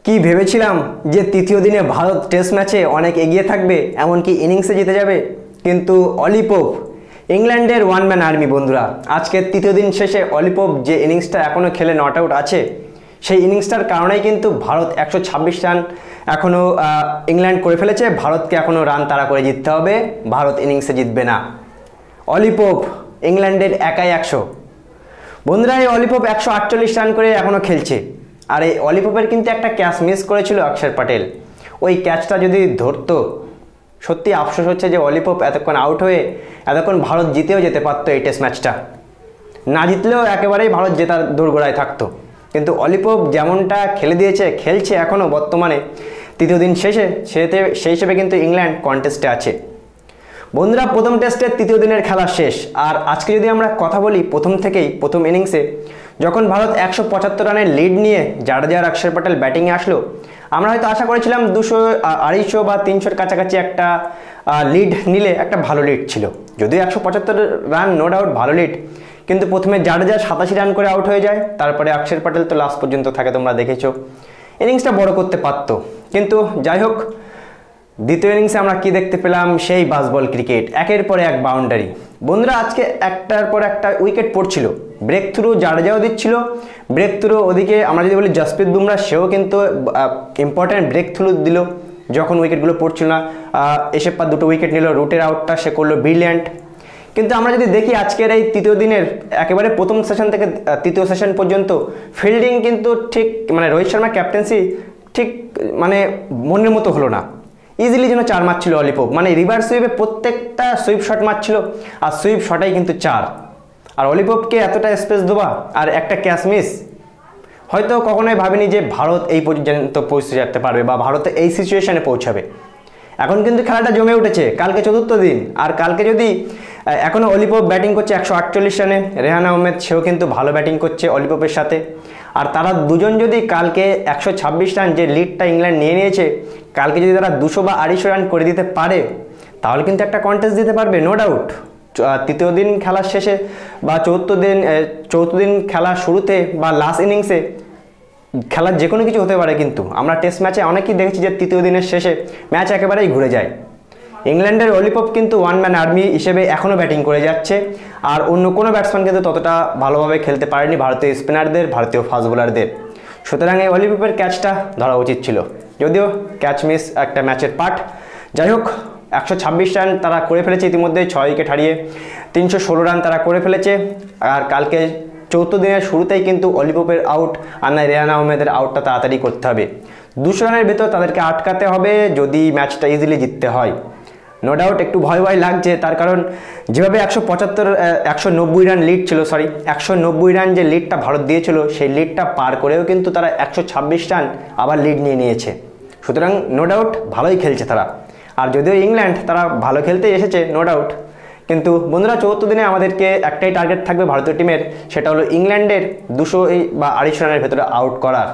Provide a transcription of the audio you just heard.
কি ভেবেছিলাম যে তৃতীয় দিনে ভারত টেস্ট ম্যাচে অনেক এগিয়ে থাকবে, এমনকি ইনিংসে জিতে যাবে, কিন্তু অলি পোপ ইংল্যান্ডের ওয়ান ম্যান আর্মি। বন্ধুরা, আজকের তৃতীয় দিন শেষে অলি পোপ যে ইনিংসটা এখনও খেলে নট আউট আছে, সেই ইনিংসটার কারণেই কিন্তু ভারত 126 রান এখনও ইংল্যান্ড করে ফেলেছে। ভারতকে এখনও রান তাড়া করে জিততে হবে, ভারত ইনিংসে জিতবে না। অলি পোপ ইংল্যান্ডের একাই 100। বন্ধুরা, এই অলি পোপ 148 রান করে এখনও খেলছে। আর এই অলি পোপের কিন্তু একটা ক্যাচ মিস করেছিল অক্ষর প্যাটেল। ওই ক্যাচটা যদি ধরতো, সত্যি আফসোস হচ্ছে যে অলি পোপ এতক্ষণ আউট হয়ে এতক্ষণ ভারত জিতেও যেতে পারতো এই টেস্ট ম্যাচটা। না জিতলেও একেবারেই ভারত জেতার দোরগোড়ায় থাকতো। কিন্তু অলি পোপ যেমনটা খেলে দিয়েছে, খেলছে এখনও বর্তমানে তৃতীয় দিন শেষে, সেই হিসেবে কিন্তু ইংল্যান্ড কন্টেস্টে আছে। বন্ধুরা, প্রথম টেস্টের তৃতীয় দিনের খেলা শেষ। আর আজকে যদি আমরা কথা বলি প্রথম ইনিংসে যখন ভারত 175 রানের লিড নিয়ে জাডেজা অক্ষর প্যাটেল ব্যাটিংয়ে আসলো, আমরা হয়তো আশা করেছিলাম 200, 250 বা 300-র কাছাকাছি একটা লিড নিলে একটা ভালো লিড ছিল। যদিও 175 রান নো ডাউট ভালো লিড, কিন্তু প্রথমে জাডেজা 87 রান করে আউট হয়ে যায়। তারপরে অক্ষর প্যাটেল তো লাস্ট পর্যন্ত থাকে, তোমরা দেখেছো। ইনিংসটা বড় করতে পারতো, কিন্তু যাই হোক, দ্বিতীয় ইনিংসে আমরা কি দেখতে পেলাম? সেই বাসবল ক্রিকেট, একের পর এক বাউন্ডারি। বন্ধুরা, আজকে একটার পর একটা উইকেট পড়ছিল, ব্রেক থ্রু জাডেজাও দিচ্ছিল, ব্রেক থ্রু ওদিকে আমরা যদি বলি জসপ্রীত বুমরা, সেও কিন্তু ইম্পর্ট্যান্ট ব্রেক থ্রু দিল যখন উইকেটগুলো পড়ছিল না। এসে পর দুটো উইকেট নিল, রুটের আউটটা সে করলো ব্রিলিয়ান্ট। কিন্তু আমরা যদি দেখি আজকের এই তৃতীয় দিনের একেবারে প্রথম সেশন থেকে তৃতীয় সেশন পর্যন্ত ফিল্ডিং কিন্তু ঠিক রোহিত শর্মার ক্যাপ্টেন্সি ঠিক মনের মতো হলো না। ইজিলি যেন 4 মারছিল অলি পোপ, রিভার্স সুইপে প্রত্যেকটা সুইপ শট মারছিল, আর সুইপ শটাই কিন্তু 4। আর অলি পোপকে এতটা স্পেস দেওয়া আর একটা ক্যাচ মিস, হয়তো কখনোই ভাবিনি যে ভারত এই পর্যন্ত পৌঁছে যেতে পারবে বা ভারতে এই সিচুয়েশনে পৌঁছাবে। এখন কিন্তু খেলাটা জমে উঠেছে, কালকে চতুর্থ দিন। আর কালকে যদি এখনও অলি পোপ ব্যাটিং করছে 148 রানে, রেহান আহমেদ সেও কিন্তু ভালো ব্যাটিং করছে অলি পোপের সাথে। আর তারা দুজন যদি কালকে 126 রান যে লিডটা ইংল্যান্ড নিয়ে নিয়েছে, কালকে যদি তারা 200 বা 250 রান করে দিতে পারে, তাহলে কিন্তু একটা কন্টেস্ট দিতে পারবে নো ডাউট। তৃতীয় দিন খেলার শেষে বা চৌথ দিন খেলার শুরুতে বা লাস্ট ইনিংসে খেলার যে কোনো কিছু হতে পারে। কিন্তু আমরা টেস্ট ম্যাচে অনেকেই দেখেছি যে তৃতীয় দিনের শেষে ম্যাচ একেবারেই ঘুরে যায়। ইংল্যান্ডের অলি পোপ কিন্তু ওয়ান ম্যান আর্মি হিসেবে এখনও ব্যাটিং করে যাচ্ছে, আর অন্য কোনো ব্যাটসম্যান কিন্তু ততটা ভালোভাবে খেলতে পারেনি ভারতীয় স্পিনারদের, ভারতীয় ফাস্ট বোলারদের। সুতরাং এই অলি পোপের ক্যাচটা ধরা উচিত ছিল, যদিও ক্যাচ মিস একটা ম্যাচের পার্ট। যাই হোক, 126 রান তারা করে ফেলেছে ইতিমধ্যে, 6 উইকেট হারিয়ে 316 রান তারা করে ফেলেছে। আর কালকে চৌথ দিনের শুরুতেই কিন্তু অলি পোপের আউট আর না রেহান আহমেদের আউটটা তাড়াতাড়ি করতে হবে। 200 রানের ভেতর তাদেরকে আটকাতে হবে যদি ম্যাচটা ইজিলি জিততে হয়। নো ডাউট একটু ভয় লাগছে, তার কারণ যেভাবে 190 রান লিড ছিল, 190 রান যে লিডটা ভারত দিয়েছিল, সেই লিডটা পার করেও কিন্তু তারা 126 রান আবার লিড নিয়ে নিয়েছে। সুতরাং নো ডাউট ভালোই খেলছে তারা। আর যদিও ইংল্যান্ড তারা ভালো খেলতেই এসেছে নো ডাউট, কিন্তু বন্ধুরা, চতুর্থ দিনে আমাদেরকে একটাই টার্গেট থাকবে ভারতীয় টিমের, সেটা হলো ইংল্যান্ডের 200 বা 250 রানের ভেতরে আউট করার।